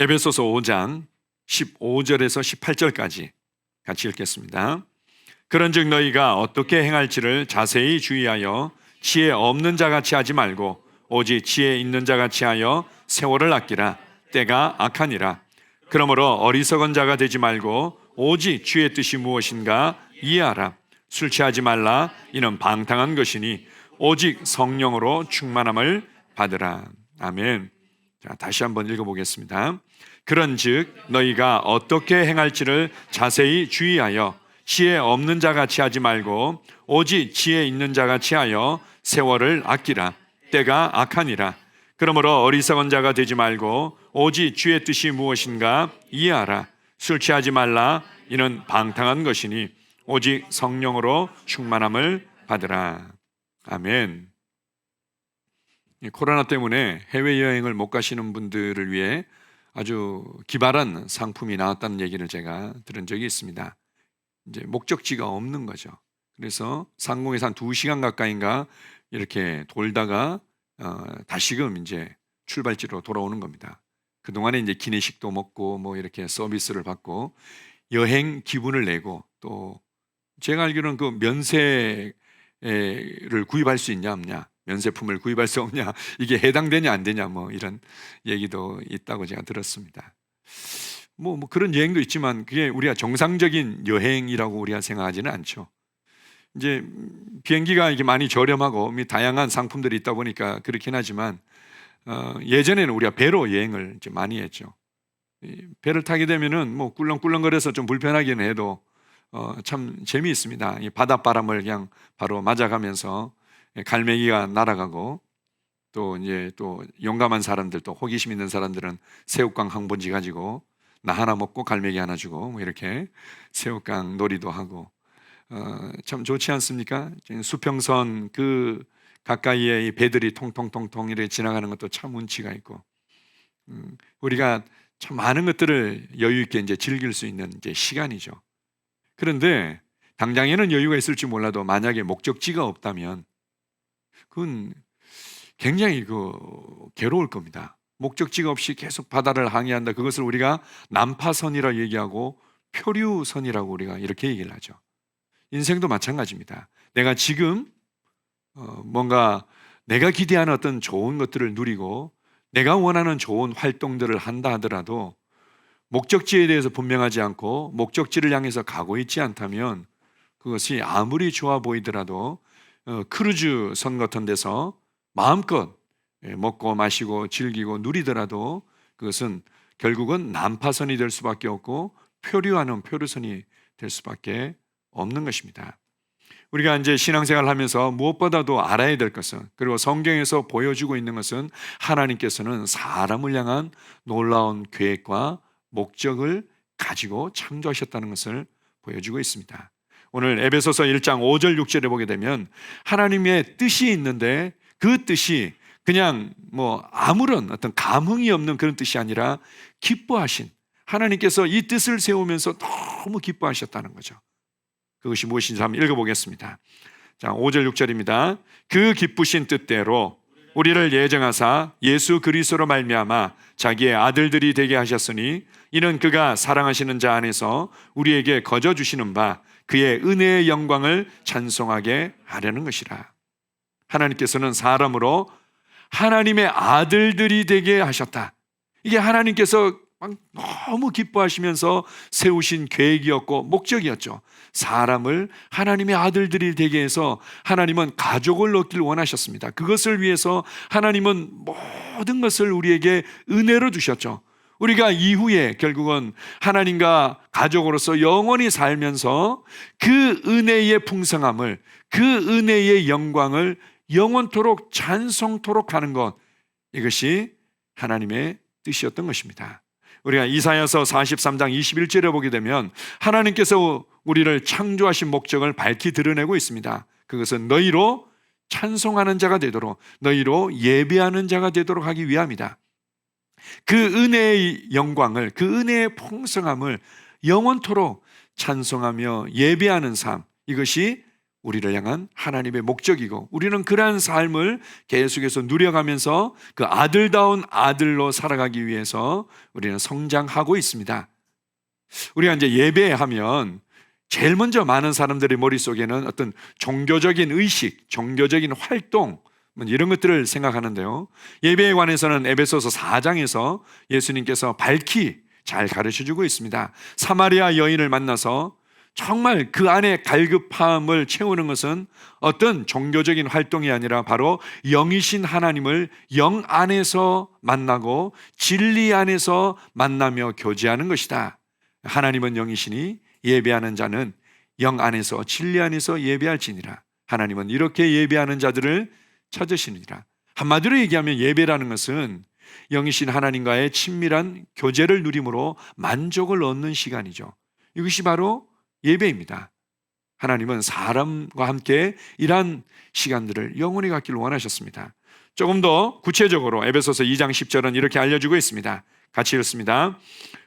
에베소서 5장 15절에서 18절까지 같이 읽겠습니다. 그런즉 너희가 어떻게 행할지를 자세히 주의하여 지혜 없는 자같이 하지 말고 오직 지혜 있는 자같이 하여 세월을 아끼라. 때가 악하니라. 그러므로 어리석은 자가 되지 말고 오직 주의 뜻이 무엇인가 이해하라. 술 취하지 말라. 이는 방탕한 것이니 오직 성령으로 충만함을 받으라. 아멘. 자, 다시 한번 읽어보겠습니다. 그런즉 너희가 어떻게 행할지를 자세히 주의하여 지혜 없는 자같이 하지 말고 오직 지혜 있는 자같이 하여 세월을 아끼라. 때가 악하니라. 그러므로 어리석은 자가 되지 말고 오직 주의 뜻이 무엇인가 이해하라. 술 취하지 말라. 이는 방탕한 것이니 오직 성령으로 충만함을 받으라. 아멘. 코로나 때문에 해외여행을 못 가시는 분들을 위해 아주 기발한 상품이 나왔다는 얘기를 제가 들은 적이 있습니다. 이제 목적지가 없는 거죠. 그래서 상공에서 한 2시간 가까이인가 이렇게 돌다가 다시금 이제 출발지로 돌아오는 겁니다. 그동안에 이제 기내식도 먹고 뭐 이렇게 서비스를 받고 여행 기분을 내고, 또 제가 알기로는 그 면세를 구입할 수 있냐 없냐, 면세품을 구입할 수 없냐, 이게 해당되냐 안 되냐 뭐 이런 얘기도 있다고 제가 들었습니다. 뭐 그런 여행도 있지만 그게 우리가 정상적인 여행이라고 우리가 생각하지는 않죠. 이제 비행기가 이게 많이 저렴하고 다양한 상품들이 있다 보니까 그렇긴 하지만 예전에는 우리가 배로 여행을 이제 많이 했죠. 배를 타게 되면은 뭐 꿀렁꿀렁거려서 좀 불편하긴 해도 참 재미있습니다. 이 바닷바람을 그냥 바로 맞아가면서 갈매기가 날아가고, 또 이제 또 용감한 사람들, 또 호기심 있는 사람들은 새우깡 한 번지 가지고 나 하나 먹고 갈매기 하나 주고 뭐 이렇게 새우깡 놀이도 하고 참 좋지 않습니까? 수평선 그 가까이에 이 배들이 통통통통 이렇게 지나가는 것도 참 운치가 있고, 우리가 참 많은 것들을 여유 있게 이제 즐길 수 있는 이제 시간이죠. 그런데 당장에는 여유가 있을지 몰라도 만약에 목적지가 없다면 그건 굉장히 괴로울 겁니다. 목적지가 없이 계속 바다를 항해한다. 그것을 우리가 난파선이라 얘기하고 표류선이라고 우리가 이렇게 얘기를 하죠. 인생도 마찬가지입니다. 내가 지금 뭔가 내가 기대하는 어떤 좋은 것들을 누리고 내가 원하는 좋은 활동들을 한다 하더라도 목적지에 대해서 분명하지 않고 목적지를 향해서 가고 있지 않다면 그것이 아무리 좋아 보이더라도 크루즈 선 같은 데서 마음껏 먹고 마시고 즐기고 누리더라도 그것은 결국은 난파선이 될 수밖에 없고 표류하는 표류선이 될 수밖에 없는 것입니다. 우리가 이제 신앙생활을 하면서 무엇보다도 알아야 될 것은, 그리고 성경에서 보여주고 있는 것은 하나님께서는 사람을 향한 놀라운 계획과 목적을 가지고 창조하셨다는 것을 보여주고 있습니다. 오늘 에베소서 1장 5절 6절에 보게 되면 하나님의 뜻이 있는데 그 뜻이 그냥 뭐 아무런 어떤 감흥이 없는 그런 뜻이 아니라 기뻐하신, 하나님께서 이 뜻을 세우면서 너무 기뻐하셨다는 거죠. 그것이 무엇인지 한번 읽어보겠습니다. 자, 5절 6절입니다. 그 기쁘신 뜻대로 우리를 예정하사 예수 그리스도로 말미암아 자기의 아들들이 되게 하셨으니 이는 그가 사랑하시는 자 안에서 우리에게 거저 주시는 바 그의 은혜의 영광을 찬송하게 하려는 것이라. 하나님께서는 사람으로 하나님의 아들들이 되게 하셨다. 이게 하나님께서 너무 기뻐하시면서 세우신 계획이었고 목적이었죠. 사람을 하나님의 아들들이 되게 해서 하나님은 가족을 얻기를 원하셨습니다. 그것을 위해서 하나님은 모든 것을 우리에게 은혜로 주셨죠. 우리가 이후에 결국은 하나님과 가족으로서 영원히 살면서 그 은혜의 풍성함을, 그 은혜의 영광을 영원토록 찬송토록 하는 것, 이것이 하나님의 뜻이었던 것입니다. 우리가 이사야서 43장 21절에 보게 되면 하나님께서 우리를 창조하신 목적을 밝히 드러내고 있습니다. 그것은 너희로 찬송하는 자가 되도록, 너희로 예배하는 자가 되도록 하기 위함이다. 그 은혜의 영광을, 그 은혜의 풍성함을 영원토록 찬송하며 예배하는 삶, 이것이 우리를 향한 하나님의 목적이고 우리는 그러한 삶을 계속해서 누려가면서 그 아들다운 아들로 살아가기 위해서 우리는 성장하고 있습니다. 우리가 이제 예배하면 제일 먼저 많은 사람들의 머릿속에는 어떤 종교적인 의식, 종교적인 활동 이런 것들을 생각하는데요. 예배에 관해서는 에베소서 4장에서 예수님께서 밝히 잘 가르쳐주고 있습니다. 사마리아 여인을 만나서 정말 그 안에 갈급함을 채우는 것은 어떤 종교적인 활동이 아니라 바로 영이신 하나님을 영 안에서 만나고 진리 안에서 만나며 교제하는 것이다. 하나님은 영이시니 예배하는 자는 영 안에서 진리 안에서 예배할지니라. 하나님은 이렇게 예배하는 자들을 찾으시느니라. 한마디로 얘기하면 예배라는 것은 영이신 하나님과의 친밀한 교제를 누림으로 만족을 얻는 시간이죠. 이것이 바로 예배입니다. 하나님은 사람과 함께 이러한 시간들을 영원히 갖기를 원하셨습니다. 조금 더 구체적으로 에베소서 2장 10절은 이렇게 알려주고 있습니다. 같이 읽습니다.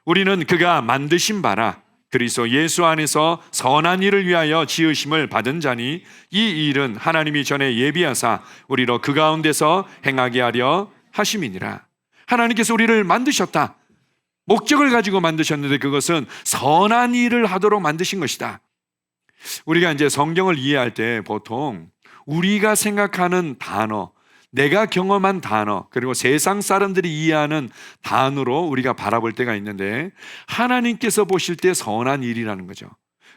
우리는 그가 만드신 바라 그리스도 예수 안에서 선한 일을 위하여 지으심을 받은 자니 이 일은 하나님이 전에 예비하사 우리로 그 가운데서 행하게 하려 하심이니라. 하나님께서 우리를 만드셨다. 목적을 가지고 만드셨는데 그것은 선한 일을 하도록 만드신 것이다. 우리가 이제 성경을 이해할 때 보통 우리가 생각하는 단어, 내가 경험한 단어, 그리고 세상 사람들이 이해하는 단어로 우리가 바라볼 때가 있는데 하나님께서 보실 때 선한 일이라는 거죠.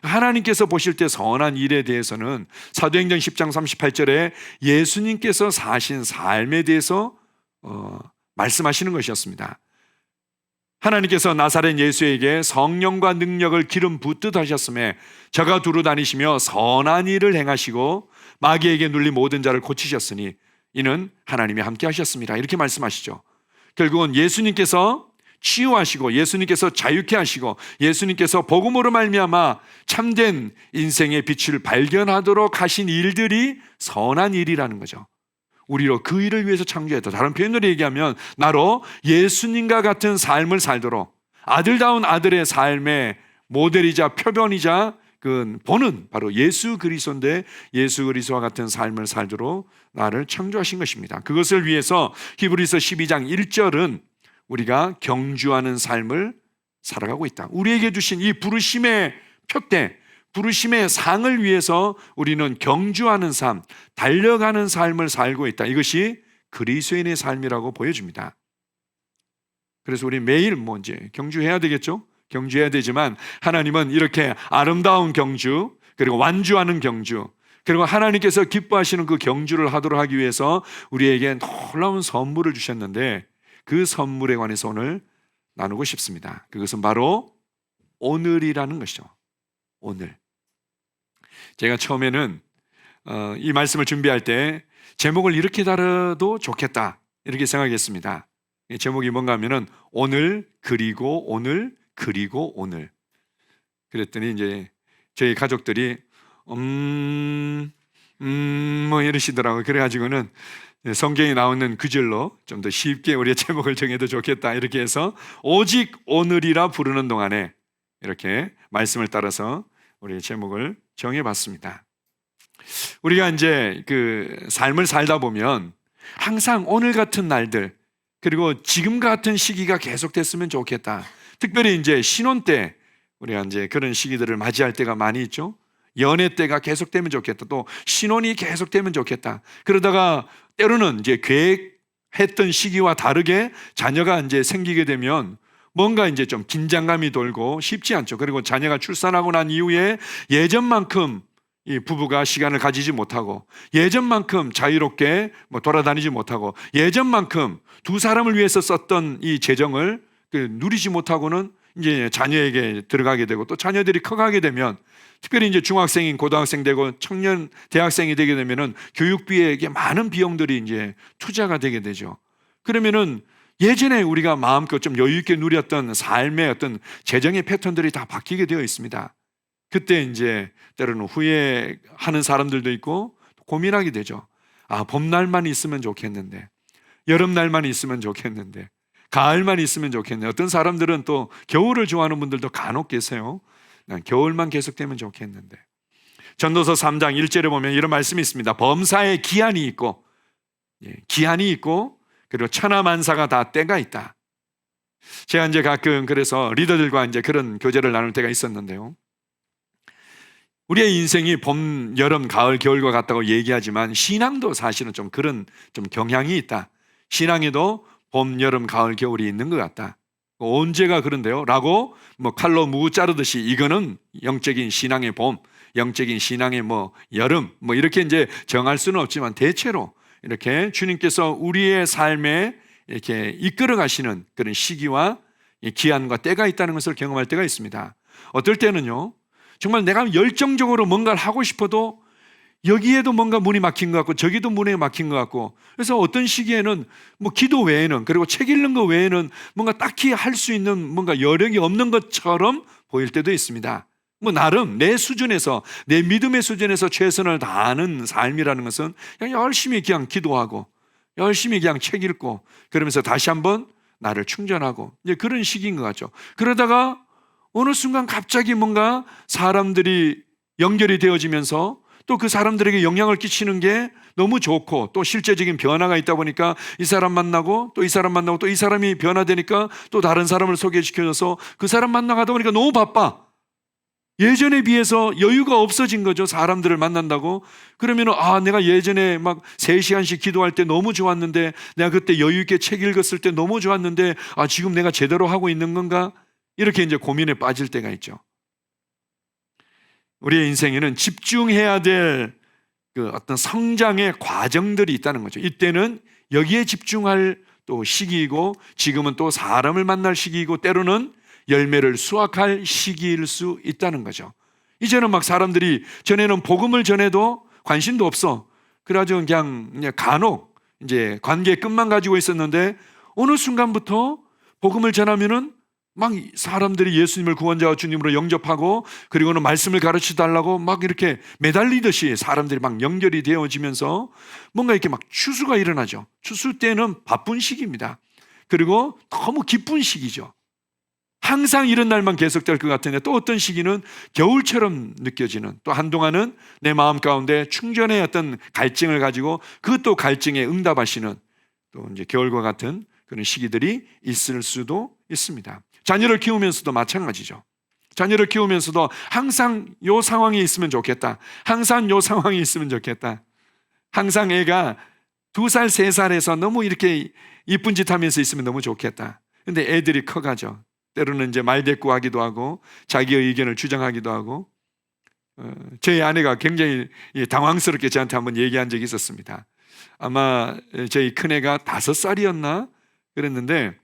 하나님께서 보실 때 선한 일에 대해서는 사도행전 10장 38절에 예수님께서 사신 삶에 대해서 말씀하시는 것이었습니다. 하나님께서 나사렛 예수에게 성령과 능력을 기름 붓듯 하셨음에 저가 두루 다니시며 선한 일을 행하시고 마귀에게 눌린 모든 자를 고치셨으니 이는 하나님이 함께 하셨습니다. 이렇게 말씀하시죠. 결국은 예수님께서 치유하시고 예수님께서 자유케 하시고 예수님께서 복음으로 말미암아 참된 인생의 빛을 발견하도록 하신 일들이 선한 일이라는 거죠. 우리로 그 일을 위해서 창조했다. 다른 표현으로 얘기하면 나로 예수님과 같은 삶을 살도록 아들다운 아들의 삶의 모델이자 표본이자 그 본은 바로 예수 그리스도인데 예수 그리스도와 같은 삶을 살도록 나를 창조하신 것입니다. 그것을 위해서 히브리서 12장 1절은 우리가 경주하는 삶을 살아가고 있다. 우리에게 주신 이 부르심의 표대, 부르심의 상을 위해서 우리는 경주하는 삶, 달려가는 삶을 살고 있다. 이것이 그리스도인의 삶이라고 보여줍니다. 그래서 우리 매일 이제 경주해야 되겠죠? 경주해야 되지만 하나님은 이렇게 아름다운 경주, 그리고 완주하는 경주, 그리고 하나님께서 기뻐하시는 그 경주를 하도록 하기 위해서 우리에게 놀라운 선물을 주셨는데 그 선물에 관해서 오늘 나누고 싶습니다. 그것은 바로 오늘이라는 것이죠. 오늘. 제가 처음에는 이 말씀을 준비할 때 제목을 이렇게 달아도 좋겠다 이렇게 생각했습니다. 제목이 뭔가 하면은 오늘 그리고 오늘 그리고 오늘. 그랬더니 이제 저희 가족들이 뭐 이러시더라고요. 그래가지고는 성경에 나오는 구절로 좀 더 쉽게 우리의 제목을 정해도 좋겠다 이렇게 해서 오직 오늘이라 부르는 동안에 이렇게 말씀을 따라서 우리의 제목을 정해봤습니다. 우리가 이제 그 삶을 살다 보면 항상 오늘 같은 날들 그리고 지금 같은 시기가 계속됐으면 좋겠다. 특별히 이제 신혼 때 우리가 이제 그런 시기들을 맞이할 때가 많이 있죠. 연애 때가 계속되면 좋겠다. 또 신혼이 계속되면 좋겠다. 그러다가 때로는 이제 계획했던 시기와 다르게 자녀가 이제 생기게 되면 뭔가 이제 좀 긴장감이 돌고 쉽지 않죠. 그리고 자녀가 출산하고 난 이후에 예전만큼 이 부부가 시간을 가지지 못하고 예전만큼 자유롭게 돌아다니지 못하고 예전만큼 두 사람을 위해서 썼던 이 재정을 누리지 못하고는 이제 자녀에게 들어가게 되고 또 자녀들이 커가게 되면 특별히 이제 중학생인 고등학생 되고 청년 대학생이 되게 되면은 교육비에 많은 비용들이 이제 투자가 되게 되죠. 그러면은 예전에 우리가 마음껏 좀 여유 있게 누렸던 삶의 어떤 재정의 패턴들이 다 바뀌게 되어 있습니다. 그때 이제 때로는 후회하는 사람들도 있고 고민하게 되죠. 아, 봄날만 있으면 좋겠는데, 여름날만 있으면 좋겠는데, 가을만 있으면 좋겠네. 어떤 사람들은 또 겨울을 좋아하는 분들도 간혹 계세요. 난 겨울만 계속되면 좋겠는데. 전도서 3장 1절에 보면 이런 말씀이 있습니다. 범사에 기한이 있고, 기한이 있고, 그리고 천하만사가 다 때가 있다. 제가 이제 가끔 그래서 리더들과 이제 그런 교제를 나눌 때가 있었는데요. 우리의 인생이 봄, 여름, 가을, 겨울과 같다고 얘기하지만 신앙도 사실은 좀 그런 좀 경향이 있다. 신앙에도 봄, 여름, 가을, 겨울이 있는 것 같다. 언제가 그런데요? 라고 뭐 칼로 무 자르듯이 이거는 영적인 신앙의 봄, 영적인 신앙의 뭐 여름, 뭐 이렇게 이제 정할 수는 없지만 대체로 이렇게 주님께서 우리의 삶에 이렇게 이끌어 가시는 그런 시기와 기한과 때가 있다는 것을 경험할 때가 있습니다. 어떨 때는요, 정말 내가 열정적으로 뭔가를 하고 싶어도 여기에도 뭔가 문이 막힌 것 같고 저기도 문이 막힌 것 같고, 그래서 어떤 시기에는 뭐 기도 외에는, 그리고 책 읽는 것 외에는 뭔가 딱히 할 수 있는 뭔가 여력이 없는 것처럼 보일 때도 있습니다. 뭐 나름 내 수준에서, 내 믿음의 수준에서 최선을 다하는 삶이라는 것은 그냥 열심히 그냥 기도하고 열심히 그냥 책 읽고 그러면서 다시 한번 나를 충전하고 이제 그런 시기인 것 같죠. 그러다가 어느 순간 갑자기 뭔가 사람들이 연결이 되어지면서 또 그 사람들에게 영향을 끼치는 게 너무 좋고 또 실제적인 변화가 있다 보니까 이 사람 만나고 또 이 사람 만나고 또 이 사람이 변화되니까 또 다른 사람을 소개시켜줘서 그 사람 만나가다 보니까 너무 바빠. 예전에 비해서 여유가 없어진 거죠. 사람들을 만난다고. 그러면 내가 예전에 막 3시간씩 기도할 때 너무 좋았는데, 내가 그때 여유 있게 책 읽었을 때 너무 좋았는데 지금 내가 제대로 하고 있는 건가? 이렇게 이제 고민에 빠질 때가 있죠. 우리의 인생에는 집중해야 될 그 어떤 성장의 과정들이 있다는 거죠. 이때는 여기에 집중할 또 시기이고, 지금은 또 사람을 만날 시기이고, 때로는 열매를 수확할 시기일 수 있다는 거죠. 이제는 막 사람들이 전에는 복음을 전해도 관심도 없어. 그래가지고 그냥 간혹 이제 관계 끝만 가지고 있었는데, 어느 순간부터 복음을 전하면은 막 사람들이 예수님을 구원자와 주님으로 영접하고, 그리고는 말씀을 가르쳐 달라고 막 이렇게 매달리듯이 사람들이 막 연결이 되어지면서 뭔가 이렇게 막 추수가 일어나죠. 추수 때는 바쁜 시기입니다. 그리고 너무 기쁜 시기죠. 항상 이런 날만 계속될 것 같은데 또 어떤 시기는 겨울처럼 느껴지는, 또 한동안은 내 마음 가운데 충전의 어떤 갈증을 가지고 그것도 갈증에 응답하시는 또 이제 겨울과 같은 그런 시기들이 있을 수도 있습니다. 자녀를 키우면서도 마찬가지죠. 자녀를 키우면서도 항상 요 상황이 있으면 좋겠다. 항상 요 상황이 있으면 좋겠다. 항상 애가 2살, 3살에서 너무 이렇게 이쁜 짓 하면서 있으면 너무 좋겠다. 근데 애들이 커가죠. 때로는 이제 말대꾸하기도 하고 자기의 의견을 주장하기도 하고, 저희 아내가 굉장히 당황스럽게 저한테 한번 얘기한 적이 있었습니다. 아마 저희 큰애가 5살이었나 그랬는데,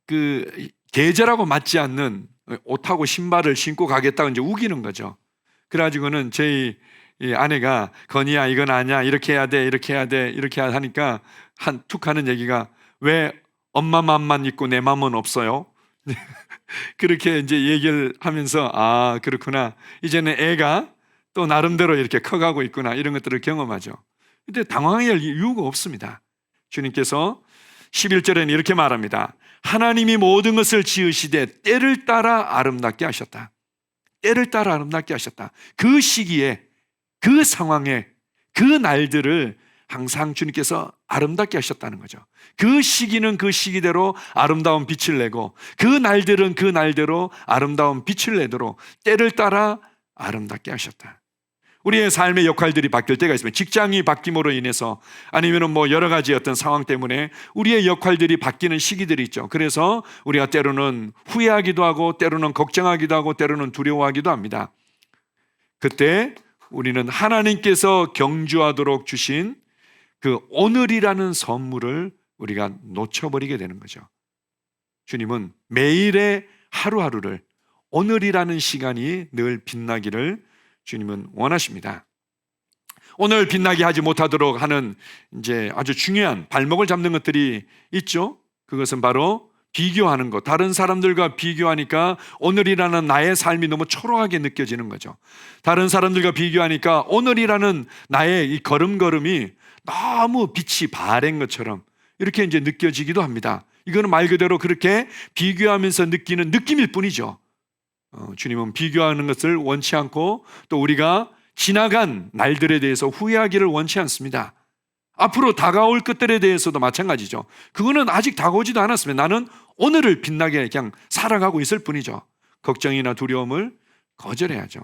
그 계절하고 맞지 않는 옷하고 신발을 신고 가겠다고 이제 우기는 거죠. 그래가지고는 저희 아내가 건이야 이건 아니야, 이렇게 해야 돼, 이렇게 해야 돼, 이렇게 하니까 툭 하는 얘기가, 왜 엄마 맘만 있고 내 맘은 없어요? 그렇게 이제 얘기를 하면서 그렇구나, 이제는 애가 또 나름대로 이렇게 커가고 있구나, 이런 것들을 경험하죠. 근데 당황할 이유가 없습니다. 주님께서 11절에는 이렇게 말합니다. 하나님이 모든 것을 지으시되 때를 따라 아름답게 하셨다. 때를 따라 아름답게 하셨다. 그 시기에, 그 상황에, 그 날들을 항상 주님께서 아름답게 하셨다는 거죠. 그 시기는 그 시기대로 아름다운 빛을 내고, 그 날들은 그 날대로 아름다운 빛을 내도록 때를 따라 아름답게 하셨다. 우리의 삶의 역할들이 바뀔 때가 있습니다. 직장이 바뀜으로 인해서, 아니면 뭐 여러 가지 어떤 상황 때문에 우리의 역할들이 바뀌는 시기들이 있죠. 그래서 우리가 때로는 후회하기도 하고, 때로는 걱정하기도 하고, 때로는 두려워하기도 합니다. 그때 우리는 하나님께서 경주하도록 주신 그 오늘이라는 선물을 우리가 놓쳐버리게 되는 거죠. 주님은 매일의 하루하루를, 오늘이라는 시간이 늘 빛나기를 주님은 원하십니다. 오늘 빛나게 하지 못하도록 하는 이제 아주 중요한 발목을 잡는 것들이 있죠. 그것은 바로 비교하는 것. 다른 사람들과 비교하니까 오늘이라는 나의 삶이 너무 초라하게 느껴지는 거죠. 다른 사람들과 비교하니까 오늘이라는 나의 이 걸음걸음이 너무 빛이 바랜 것처럼 이렇게 이제 느껴지기도 합니다. 이거는 말 그대로 그렇게 비교하면서 느끼는 느낌일 뿐이죠. 주님은 비교하는 것을 원치 않고 또 우리가 지나간 날들에 대해서 후회하기를 원치 않습니다. 앞으로 다가올 것들에 대해서도 마찬가지죠. 그거는 아직 다가오지도 않았습니다. 나는 오늘을 빛나게 그냥 살아가고 있을 뿐이죠. 걱정이나 두려움을 거절해야죠.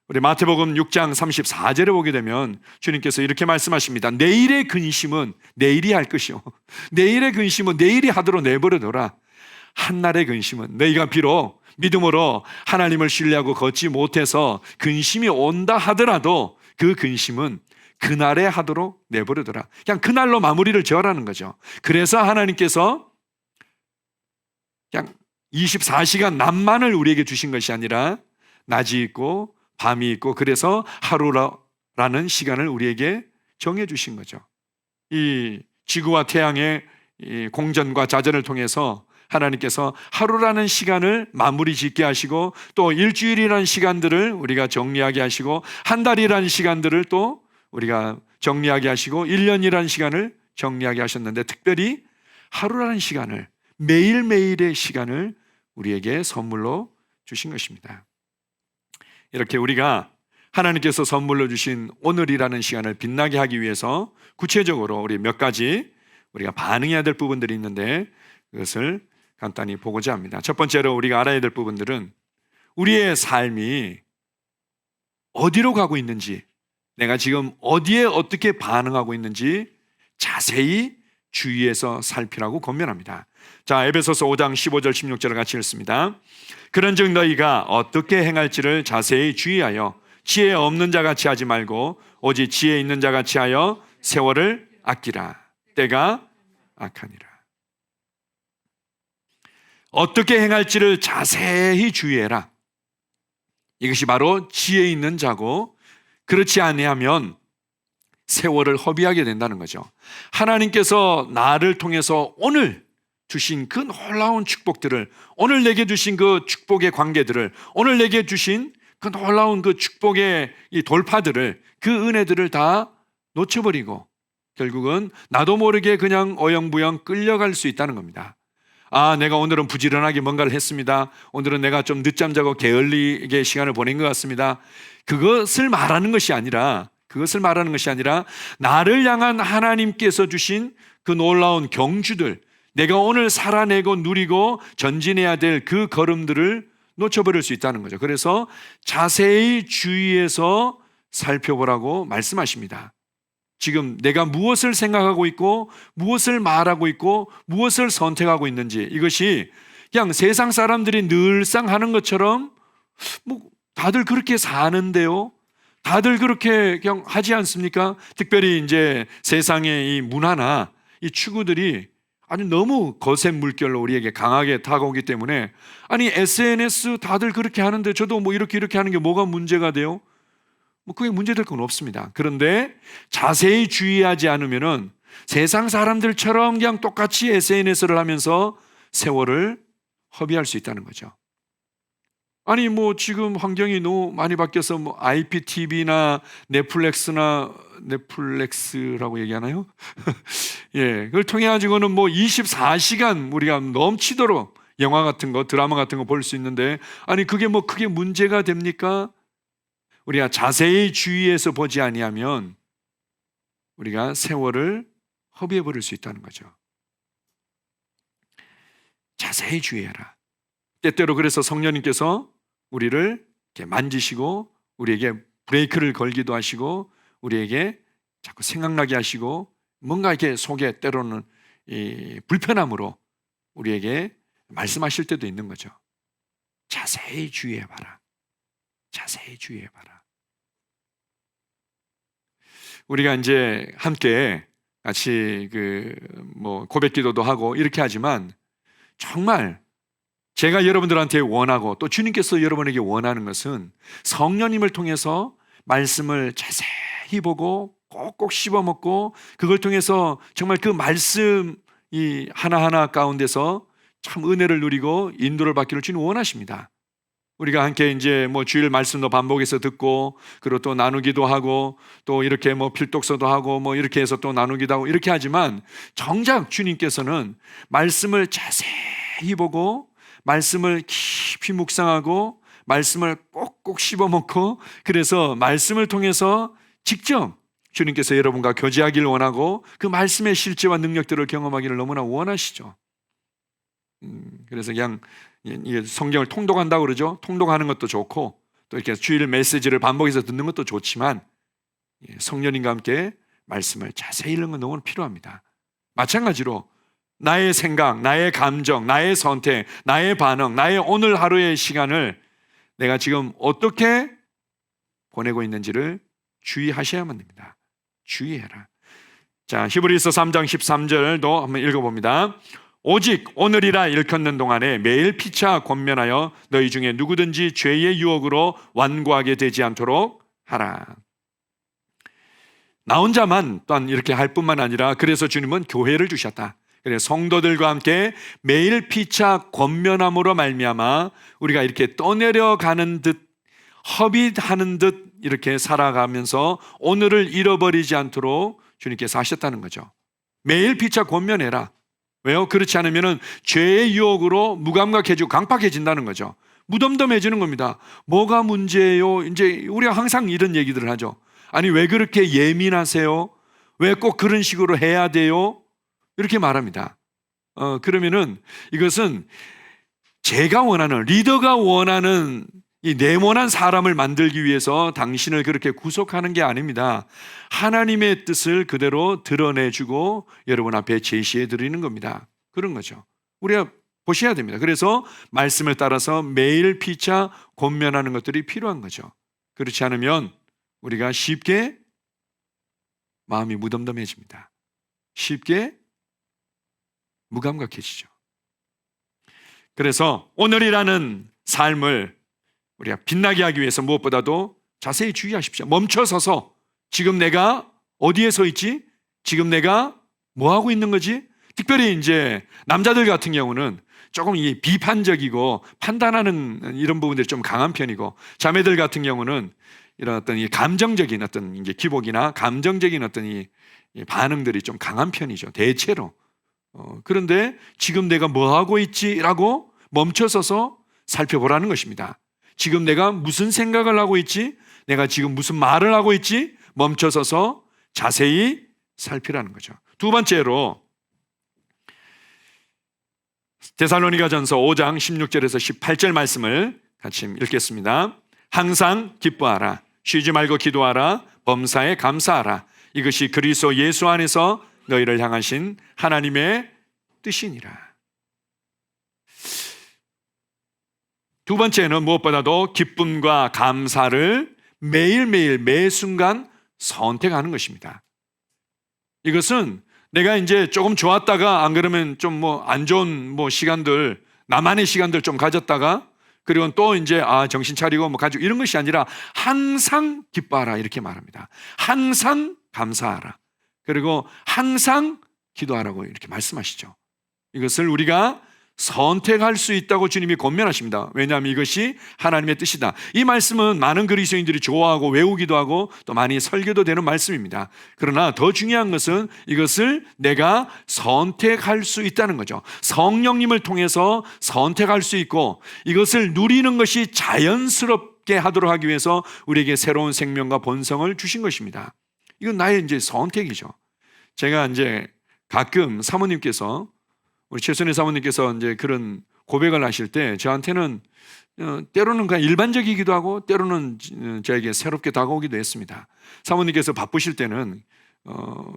우리 마태복음 6장 34절에 보게 되면 주님께서 이렇게 말씀하십니다. 내일의 근심은 내일이 할 것이요, 내일의 근심은 내일이 하도록 내버려둬라. 한날의 근심은, 너희가 비록 믿음으로 하나님을 신뢰하고 걷지 못해서 근심이 온다 하더라도 그 근심은 그날에 하도록 내버려둬라. 그냥 그날로 마무리를 지어라는 거죠. 그래서 하나님께서 그냥 24시간 낮만을 우리에게 주신 것이 아니라 낮이 있고 밤이 있고, 그래서 하루라는 시간을 우리에게 정해 주신 거죠. 이 지구와 태양의 이 공전과 자전을 통해서 하나님께서 하루라는 시간을 마무리 짓게 하시고, 또 일주일이라는 시간들을 우리가 정리하게 하시고, 한 달이라는 시간들을 또 우리가 정리하게 하시고, 1년이라는 시간을 정리하게 하셨는데, 특별히 하루라는 시간을, 매일매일의 시간을 우리에게 선물로 주신 것입니다. 이렇게 우리가 하나님께서 선물로 주신 오늘이라는 시간을 빛나게 하기 위해서 구체적으로 우리 몇 가지 우리가 반응해야 될 부분들이 있는데, 그것을 간단히 보고자 합니다. 첫 번째로 우리가 알아야 될 부분들은 우리의 삶이 어디로 가고 있는지, 내가 지금 어디에 어떻게 반응하고 있는지 자세히 주의해서 살피라고 권면합니다. 자, 에베소서 5장 15절 16절을 같이 읽습니다. 그런즉 너희가 어떻게 행할지를 자세히 주의하여 지혜 없는 자 같이 하지 말고 오직 지혜 있는 자 같이 하여 세월을 아끼라. 때가 악하니라. 어떻게 행할지를 자세히 주의해라. 이것이 바로 지혜 있는 자고, 그렇지 아니하면 세월을 허비하게 된다는 거죠. 하나님께서 나를 통해서 오늘 주신 그 놀라운 축복들을, 오늘 내게 주신 그 축복의 관계들을, 오늘 내게 주신 그 놀라운 그 축복의 이 돌파들을, 그 은혜들을 다 놓쳐버리고 결국은 나도 모르게 그냥 어영부영 끌려갈 수 있다는 겁니다. 아, 내가 오늘은 부지런하게 뭔가를 했습니다. 오늘은 내가 좀 늦잠 자고 게을리게 시간을 보낸 것 같습니다. 그것을 말하는 것이 아니라 나를 향한 하나님께서 주신 그 놀라운 경주들, 내가 오늘 살아내고 누리고 전진해야 될 그 걸음들을 놓쳐버릴 수 있다는 거죠. 그래서 자세히 주의해서 살펴보라고 말씀하십니다. 지금 내가 무엇을 생각하고 있고 무엇을 말하고 있고 무엇을 선택하고 있는지, 이것이 그냥 세상 사람들이 늘상 하는 것처럼 뭐 다들 그렇게 사는데요, 다들 그렇게 그냥 하지 않습니까? 특별히 이제 세상의 이 문화나 이 추구들이 아니 너무 거센 물결로 우리에게 강하게 다가오기 때문에, 아니 SNS 다들 그렇게 하는데 저도 뭐 이렇게 하는 게 뭐가 문제가 돼요? 뭐 그게 문제될 건 없습니다. 그런데 자세히 주의하지 않으면은 세상 사람들처럼 그냥 똑같이 SNS를 하면서 세월을 허비할 수 있다는 거죠. 아니 뭐 지금 환경이 너무 많이 바뀌어서 뭐 IPTV나 넷플릭스라고 얘기하나요? 예, 그걸 통해 가지고는 뭐 24시간 우리가 넘치도록 영화 같은 거, 드라마 같은 거 볼 수 있는데, 아니 그게 뭐 크게 문제가 됩니까? 우리가 자세히 주의해서 보지 아니하면 우리가 세월을 허비해 버릴 수 있다는 거죠. 자세히 주의해라. 때때로 그래서 성령님께서 우리를 이렇게 만지시고 우리에게 브레이크를 걸기도 하시고 우리에게 자꾸 생각나게 하시고 뭔가 이렇게 속에 때로는 이 불편함으로 우리에게 말씀하실 때도 있는 거죠. 자세히 주의해봐라. 자세히 주의해봐라. 우리가 이제 함께 같이 뭐 고백기도도 하고 이렇게 하지만, 정말 제가 여러분들한테 원하고 또 주님께서 여러분에게 원하는 것은 성령님을 통해서 말씀을 자세히 보고 꼭꼭 씹어먹고, 그걸 통해서 정말 그 말씀이 하나하나 가운데서 참 은혜를 누리고 인도를 받기를 주님 원하십니다. 우리가 함께 이제 뭐 주일 말씀도 반복해서 듣고, 그리고 또 나누기도 하고, 또 이렇게 뭐 필독서도 하고 뭐 이렇게 해서 또 나누기도 하고 이렇게 하지만, 정작 주님께서는 말씀을 자세히 보고 말씀을 깊이 묵상하고 말씀을 꼭꼭 씹어먹고, 그래서 말씀을 통해서 직접 주님께서 여러분과 교제하기를 원하고 그 말씀의 실제와 능력들을 경험하기를 너무나 원하시죠. 그래서 그냥 이게 성경을 통독한다고 그러죠. 통독하는 것도 좋고 또 이렇게 주일 메시지를 반복해서 듣는 것도 좋지만 성령님과 함께 말씀을 자세히 읽는 건 너무 필요합니다. 마찬가지로 나의 생각, 나의 감정, 나의 선택, 나의 반응, 나의 오늘 하루의 시간을 내가 지금 어떻게 보내고 있는지를 주의하셔야만 됩니다. 주의해라. 자, 히브리서 3장 13절도 한번 읽어봅니다. 오직 오늘이라 일컫는 동안에 매일 피차 권면하여 너희 중에 누구든지 죄의 유혹으로 완고하게 되지 않도록 하라. 나 혼자만 또한 이렇게 할 뿐만 아니라 그래서 주님은 교회를 주셨다. 그래서 성도들과 함께 매일 피차 권면함으로 말미암아 우리가 이렇게 떠내려가는 듯 허비하는 듯 이렇게 살아가면서 오늘을 잃어버리지 않도록 주님께서 하셨다는 거죠. 매일 피차 권면해라. 왜요? 그렇지 않으면 죄의 유혹으로 무감각해지고 강팍해진다는 거죠. 무덤덤해지는 겁니다. 뭐가 문제예요? 이제 우리가 항상 이런 얘기들을 하죠. 아니 왜 그렇게 예민하세요? 왜 꼭 그런 식으로 해야 돼요? 이렇게 말합니다. 그러면은 이것은 제가 원하는, 리더가 원하는 이 네모난 사람을 만들기 위해서 당신을 그렇게 구속하는 게 아닙니다. 하나님의 뜻을 그대로 드러내주고 여러분 앞에 제시해 드리는 겁니다. 그런 거죠. 우리가 보셔야 됩니다. 그래서 말씀을 따라서 매일 피차 권면하는 것들이 필요한 거죠. 그렇지 않으면 우리가 쉽게 마음이 무덤덤해집니다. 쉽게 무감각해지죠. 그래서 오늘이라는 삶을 우리가 빛나게 하기 위해서 무엇보다도 자세히 주의하십시오. 멈춰서서 지금 내가 어디에 서 있지? 지금 내가 뭐 하고 있는 거지? 특별히 이제 남자들 같은 경우는 조금 이 비판적이고 판단하는 이런 부분들이 좀 강한 편이고, 자매들 같은 경우는 이런 어떤 이 감정적인 어떤 이제 기복이나 감정적인 어떤 이 반응들이 좀 강한 편이죠. 대체로. 그런데 지금 내가 뭐 하고 있지라고 멈춰서서 살펴보라는 것입니다. 지금 내가 무슨 생각을 하고 있지? 내가 지금 무슨 말을 하고 있지? 멈춰서서 자세히 살피라는 거죠. 두 번째로 데살로니가전서 5장 16절에서 18절 말씀을 같이 읽겠습니다. 항상 기뻐하라. 쉬지 말고 기도하라. 범사에 감사하라. 이것이 그리스도 예수 안에서 너희를 향하신 하나님의 뜻이니라. 두 번째는 무엇보다도 기쁨과 감사를 매일매일 매 순간 선택하는 것입니다. 이것은 내가 이제 조금 좋았다가 안 그러면 좀 뭐 안 좋은 시간들, 나만의 시간들 좀 가졌다가 그리고 또 이제 정신 차리고 가지고 이런 것이 아니라 항상 기뻐하라 이렇게 말합니다. 항상 감사하라. 그리고 항상 기도하라고 이렇게 말씀하시죠. 이것을 우리가 선택할 수 있다고 주님이 권면하십니다. 왜냐하면 이것이 하나님의 뜻이다. 이 말씀은 많은 그리스도인들이 좋아하고 외우기도 하고 또 많이 설교도 되는 말씀입니다. 그러나 더 중요한 것은 이것을 내가 선택할 수 있다는 거죠. 성령님을 통해서 선택할 수 있고 이것을 누리는 것이 자연스럽게 하도록 하기 위해서 우리에게 새로운 생명과 본성을 주신 것입니다. 이건 나의 이제 선택이죠. 제가 이제 가끔 사모님께서 우리 최선희 사모님께서 이제 그런 고백을 하실 때 저한테는 때로는 그냥 일반적이기도 하고 때로는 저에게 새롭게 다가오기도 했습니다. 사모님께서 바쁘실 때는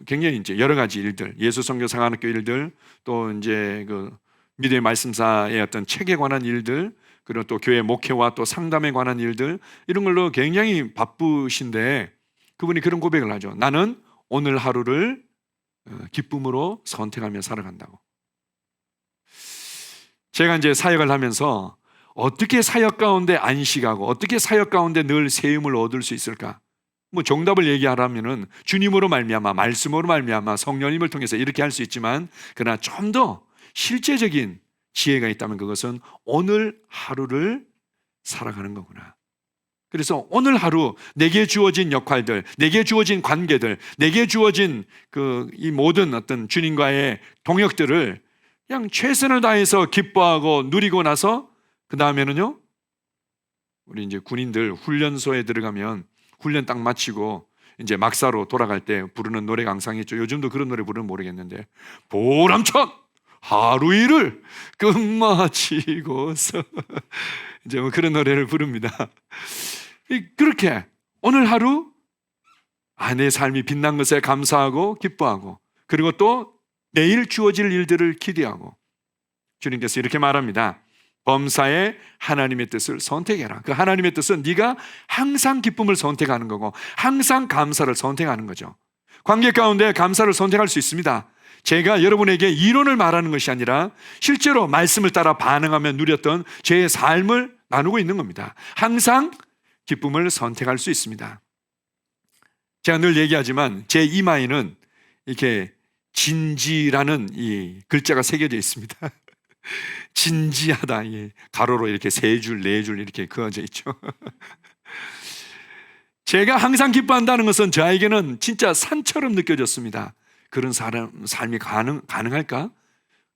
굉장히 이제 여러 가지 일들, 예수선교사관학교 일들, 또 이제 그 믿음의 말씀사의 어떤 책에 관한 일들, 그리고 또 교회 목회와 또 상담에 관한 일들, 이런 걸로 굉장히 바쁘신데 그분이 그런 고백을 하죠. 나는 오늘 하루를 기쁨으로 선택하며 살아간다고. 제가 이제 사역을 하면서 어떻게 사역 가운데 안식하고 어떻게 사역 가운데 늘 세움을 얻을 수 있을까? 정답을 얘기하라면은 주님으로 말미암아, 말씀으로 말미암아, 성령님을 통해서 이렇게 할 수 있지만 그러나 좀 더 실제적인 지혜가 있다면 그것은 오늘 하루를 살아가는 거구나. 그래서 오늘 하루 내게 주어진 역할들, 내게 주어진 관계들, 내게 주어진 이 모든 어떤 주님과의 동역들을 그냥 최선을 다해서 기뻐하고 누리고 나서 그 다음에는요 우리 이제 군인들 훈련소에 들어가면 훈련 딱 마치고 이제 막사로 돌아갈 때 부르는 노래가 항상 있죠. 요즘도 그런 노래 부르면 모르겠는데, 보람찬 하루 일을 끝마치고서 이제 뭐 그런 노래를 부릅니다. 그렇게 오늘 하루 내 삶이 빛난 것에 감사하고 기뻐하고, 그리고 또 내일 주어질 일들을 기대하고, 주님께서 이렇게 말합니다. 범사에 하나님의 뜻을 선택해라. 그 하나님의 뜻은 네가 항상 기쁨을 선택하는 거고 항상 감사를 선택하는 거죠. 관계 가운데 감사를 선택할 수 있습니다. 제가 여러분에게 이론을 말하는 것이 아니라 실제로 말씀을 따라 반응하며 누렸던 제 삶을 나누고 있는 겁니다. 항상 기쁨을 선택할 수 있습니다. 제가 늘 얘기하지만 제 이마에는 이렇게 진지라는 이 글자가 새겨져 있습니다. 진지하다, 가로로 이렇게 3줄, 4줄 이렇게 그어져 있죠. 제가 항상 기뻐한다는 것은 저에게는 진짜 산처럼 느껴졌습니다. 그런 삶이 가능할까?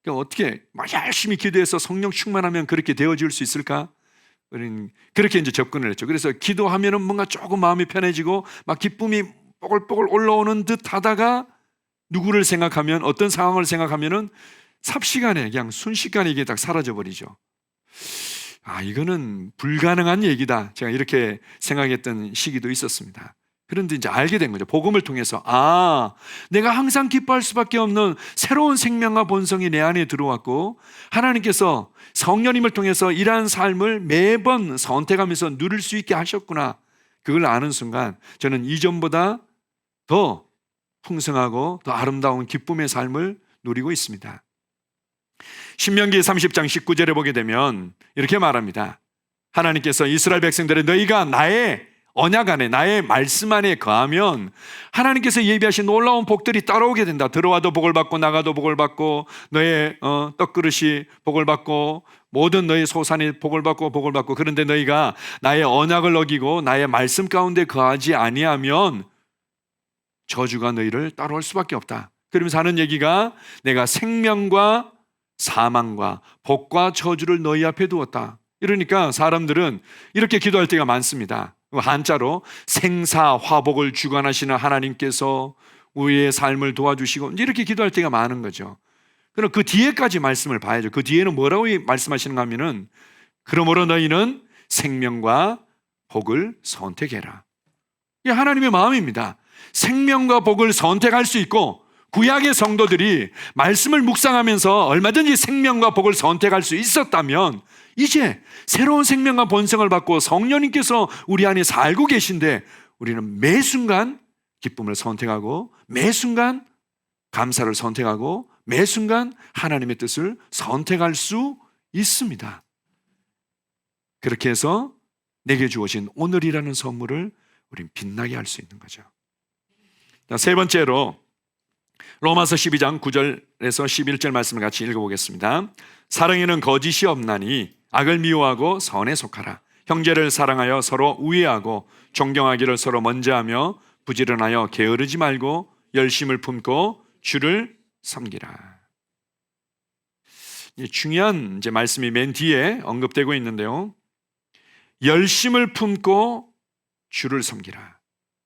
그러니까 어떻게 막 열심히 기도해서 성령 충만하면 그렇게 되어질 수 있을까? 그렇게 이제 접근을 했죠. 그래서 기도하면은 뭔가 조금 마음이 편해지고 막 기쁨이 뽀글뽀글 올라오는 듯 하다가 누구를 생각하면, 어떤 상황을 생각하면은 삽시간에 그냥 순식간에 이게 딱 사라져버리죠. 이거는 불가능한 얘기다, 제가 이렇게 생각했던 시기도 있었습니다. 그런데 이제 알게 된 거죠. 복음을 통해서 내가 항상 기뻐할 수밖에 없는 새로운 생명과 본성이 내 안에 들어왔고, 하나님께서 성령님을 통해서 이러한 삶을 매번 선택하면서 누릴 수 있게 하셨구나, 그걸 아는 순간 저는 이전보다 더 풍성하고 더 아름다운 기쁨의 삶을 누리고 있습니다. 신명기 30장 19절에 보게 되면 이렇게 말합니다. 하나님께서 이스라엘 백성들의 너희가 나의 언약 안에, 나의 말씀 안에 거하면 하나님께서 예비하신 놀라운 복들이 따라오게 된다. 들어와도 복을 받고 나가도 복을 받고, 너의 떡그릇이 복을 받고, 모든 너의 소산이 복을 받고 복을 받고. 그런데 너희가 나의 언약을 어기고 나의 말씀 가운데 거하지 아니하면 저주가 너희를 따라올 수밖에 없다. 그러면서 하는 얘기가, 내가 생명과 사망과 복과 저주를 너희 앞에 두었다. 이러니까 사람들은 이렇게 기도할 때가 많습니다. 한자로 생사화복을 주관하시는 하나님께서 우리의 삶을 도와주시고, 이렇게 기도할 때가 많은 거죠. 그럼 그 뒤에까지 말씀을 봐야죠. 그 뒤에는 뭐라고 말씀하시는가 하면은, 그러므로 너희는 생명과 복을 선택해라. 이게 하나님의 마음입니다. 생명과 복을 선택할 수 있고, 구약의 성도들이 말씀을 묵상하면서 얼마든지 생명과 복을 선택할 수 있었다면, 이제 새로운 생명과 본성을 받고 성령님께서 우리 안에 살고 계신데, 우리는 매 순간 기쁨을 선택하고, 매 순간 감사를 선택하고, 매 순간 하나님의 뜻을 선택할 수 있습니다. 그렇게 해서 내게 주어진 오늘이라는 선물을 우린 빛나게 할 수 있는 거죠. 세 번째로 로마서 12장 9절에서 11절 말씀을 같이 읽어보겠습니다. 사랑에는 거짓이 없나니 악을 미워하고 선에 속하라. 형제를 사랑하여 서로 우애하고 존경하기를 서로 먼저 하며 부지런하여 게으르지 말고 열심을 품고 주를 섬기라. 중요한 이제 말씀이 맨 뒤에 언급되고 있는데요. 열심을 품고 주를 섬기라.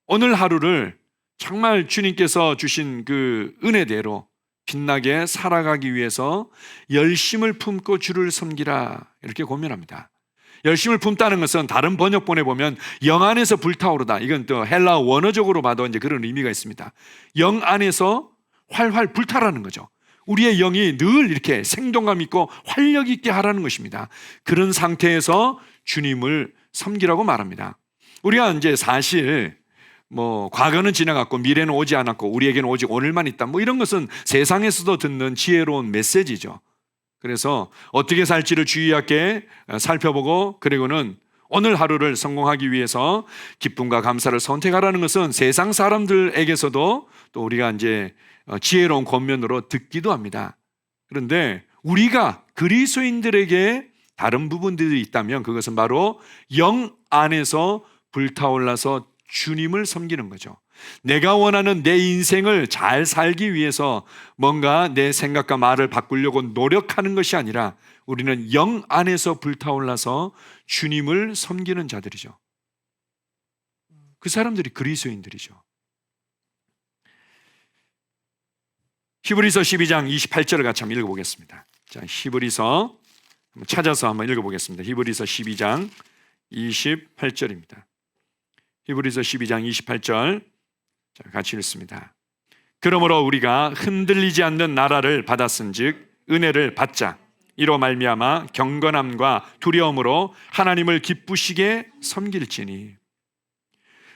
오늘 하루를 정말 주님께서 주신 그 은혜대로 빛나게 살아가기 위해서 열심을 품고 주를 섬기라, 이렇게 고면합니다. 열심을 품다는 것은 다른 번역본에 보면 영 안에서 불타오르다, 이건 또 헬라 원어적으로 봐도 이제 그런 의미가 있습니다. 영 안에서 활활 불타라는 거죠. 우리의 영이 늘 이렇게 생동감 있고 활력 있게 하라는 것입니다. 그런 상태에서 주님을 섬기라고 말합니다. 우리가 이제 사실 과거는 지나갔고 미래는 오지 않았고 우리에게는 오직 오늘만 있다, 이런 것은 세상에서도 듣는 지혜로운 메시지죠. 그래서 어떻게 살지를 주의하게 살펴보고, 그리고는 오늘 하루를 성공하기 위해서 기쁨과 감사를 선택하라는 것은 세상 사람들에게서도 또 우리가 이제 지혜로운 권면으로 듣기도 합니다. 그런데 우리가 그리스도인들에게 다른 부분들이 있다면 그것은 바로 영 안에서 불타올라서 주님을 섬기는 거죠. 내가 원하는 내 인생을 잘 살기 위해서 뭔가 내 생각과 말을 바꾸려고 노력하는 것이 아니라 우리는 영 안에서 불타올라서 주님을 섬기는 자들이죠. 그 사람들이 그리스도인들이죠. 히브리서 12장 28절을 같이 한번 읽어보겠습니다. 자, 히브리서 찾아서 한번 읽어보겠습니다. 히브리서 12장 28절입니다. 히브리서 12장 28절, 자, 같이 읽습니다. 그러므로 우리가 흔들리지 않는 나라를 받았은즉 은혜를 받자. 이로 말미암아 경건함과 두려움으로 하나님을 기쁘시게 섬길지니.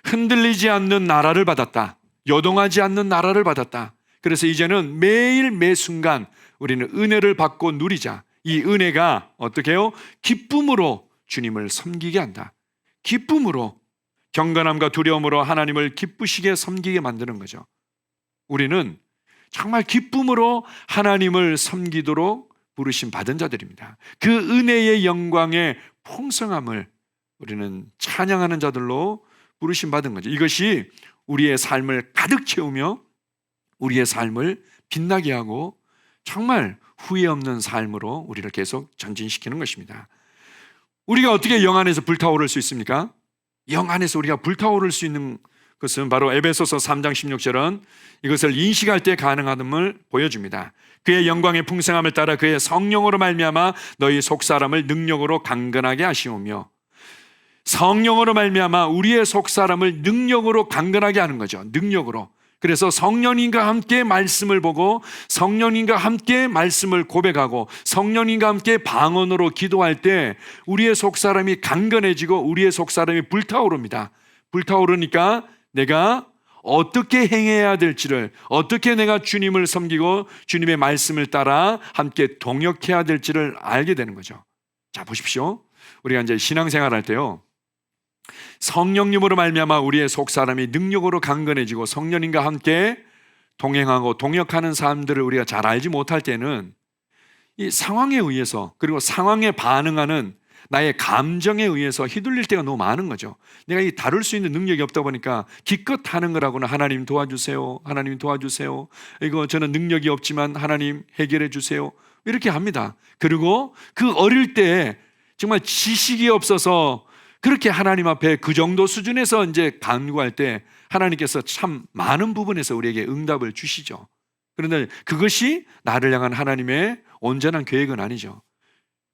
흔들리지 않는 나라를 받았다. 요동하지 않는 나라를 받았다. 그래서 이제는 매일 매순간 우리는 은혜를 받고 누리자. 이 은혜가 어떻게 해요? 기쁨으로 주님을 섬기게 한다. 기쁨으로, 경건함과 두려움으로 하나님을 기쁘시게 섬기게 만드는 거죠. 우리는 정말 기쁨으로 하나님을 섬기도록 부르심 받은 자들입니다. 그 은혜의 영광의 풍성함을 우리는 찬양하는 자들로 부르심 받은 거죠. 이것이 우리의 삶을 가득 채우며 우리의 삶을 빛나게 하고 정말 후회 없는 삶으로 우리를 계속 전진시키는 것입니다. 우리가 어떻게 영 안에서 불타오를 수 있습니까? 영 안에서 우리가 불타오를 수 있는 것은 바로 에베소서 3장 16절은 이것을 인식할 때 가능함을 보여줍니다. 그의 영광의 풍성함을 따라 그의 성령으로 말미암아 너희 속사람을 능력으로 강건하게 하시오며, 성령으로 말미암아 우리의 속사람을 능력으로 강건하게 하는 거죠. 능력으로. 그래서 성령님과 함께 말씀을 보고 성령님과 함께 말씀을 고백하고 성령님과 함께 방언으로 기도할 때 우리의 속사람이 강건해지고 우리의 속사람이 불타오릅니다. 불타오르니까 내가 어떻게 행해야 될지를, 어떻게 내가 주님을 섬기고 주님의 말씀을 따라 함께 동역해야 될지를 알게 되는 거죠. 자, 보십시오. 우리가 이제 신앙생활 할 때요, 성령님으로 말미암아 우리의 속사람이 능력으로 강건해지고 성령님과 함께 동행하고 동역하는 사람들을 우리가 잘 알지 못할 때는 이 상황에 의해서, 그리고 상황에 반응하는 나의 감정에 의해서 휘둘릴 때가 너무 많은 거죠. 내가 이 다룰 수 있는 능력이 없다 보니까 기껏 하는 거라고는 하나님 도와주세요, 하나님 도와주세요, 이거 저는 능력이 없지만 하나님 해결해 주세요, 이렇게 합니다. 그리고 그 어릴 때 정말 지식이 없어서 그렇게 하나님 앞에 그 정도 수준에서 이제 간구할 때 하나님께서 참 많은 부분에서 우리에게 응답을 주시죠. 그런데 그것이 나를 향한 하나님의 온전한 계획은 아니죠.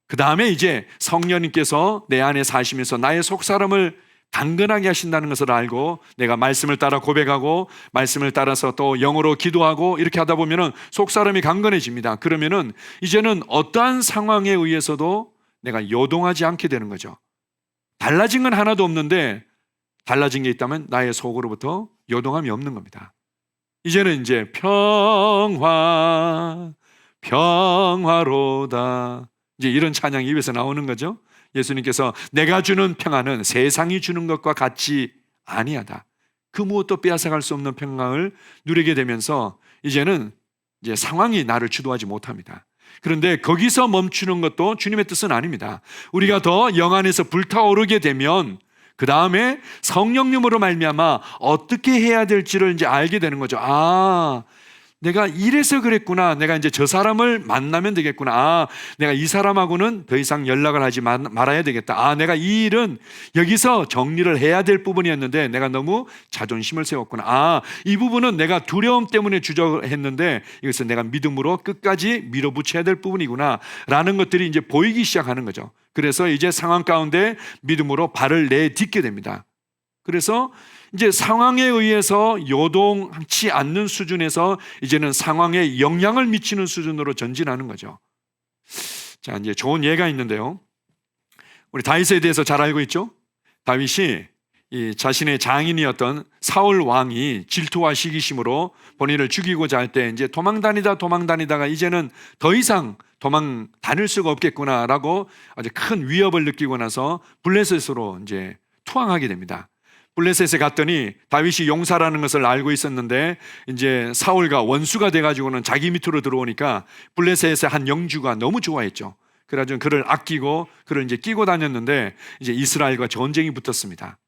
그 다음에 이제 성령님께서 내 안에 사시면서 나의 속사람을 강건하게 하신다는 것을 알고 내가 말씀을 따라 고백하고 말씀을 따라서 또 영어로 기도하고 이렇게 하다 보면은 속사람이 강건해집니다. 그러면은 이제는 어떠한 상황에 의해서도 내가 요동하지 않게 되는 거죠. 달라진 건 하나도 없는데 달라진 게 있다면 나의 속으로부터 요동함이 없는 겁니다. 이제는 이제 평화로다, 이제 이런 찬양이 입에서 나오는 거죠. 예수님께서 내가 주는 평안은 세상이 주는 것과 같지 아니하다. 그 무엇도 빼앗아갈 수 없는 평강을 누리게 되면서 이제는 이제 상황이 나를 주도하지 못합니다. 그런데 거기서 멈추는 것도 주님의 뜻은 아닙니다. 우리가 더 영 안에서 불타오르게 되면 그 다음에 성령님으로 말미암아 어떻게 해야 될지를 이제 알게 되는 거죠. 아, 내가 이래서 그랬구나. 내가 이제 저 사람을 만나면 되겠구나. 아, 내가 이 사람하고는 더 이상 연락을 하지 말아야 되겠다. 아, 내가 이 일은 여기서 정리를 해야 될 부분이었는데 내가 너무 자존심을 세웠구나. 아, 이 부분은 내가 두려움 때문에 주저했는데 이것은 내가 믿음으로 끝까지 밀어붙여야 될 부분이구나 라는 것들이 이제 보이기 시작하는 거죠. 그래서 이제 상황 가운데 믿음으로 발을 내딛게 됩니다. 그래서 이제 상황에 의해서 요동치 않는 수준에서 이제는 상황에 영향을 미치는 수준으로 전진하는 거죠. 자, 이제 좋은 예가 있는데요. 우리 다윗에 대해서 잘 알고 있죠? 다윗이 이 자신의 장인이었던 사울 왕이 질투와 시기심으로 본인을 죽이고자 할 때 이제 도망 다니다가 이제는 더 이상 도망 다닐 수가 없겠구나라고 아주 큰 위협을 느끼고 나서 블레셋으로 이제 투항하게 됩니다. 블레셋에 갔더니 다윗이 용사라는 것을 알고 있었는데 이제 사울과 원수가 돼가지고는 자기 밑으로 들어오니까 블레셋의 한 영주가 너무 좋아했죠. 그래가지고 그를 아끼고 그를 이제 끼고 다녔는데 이제 이스라엘과 전쟁이 붙었습니다.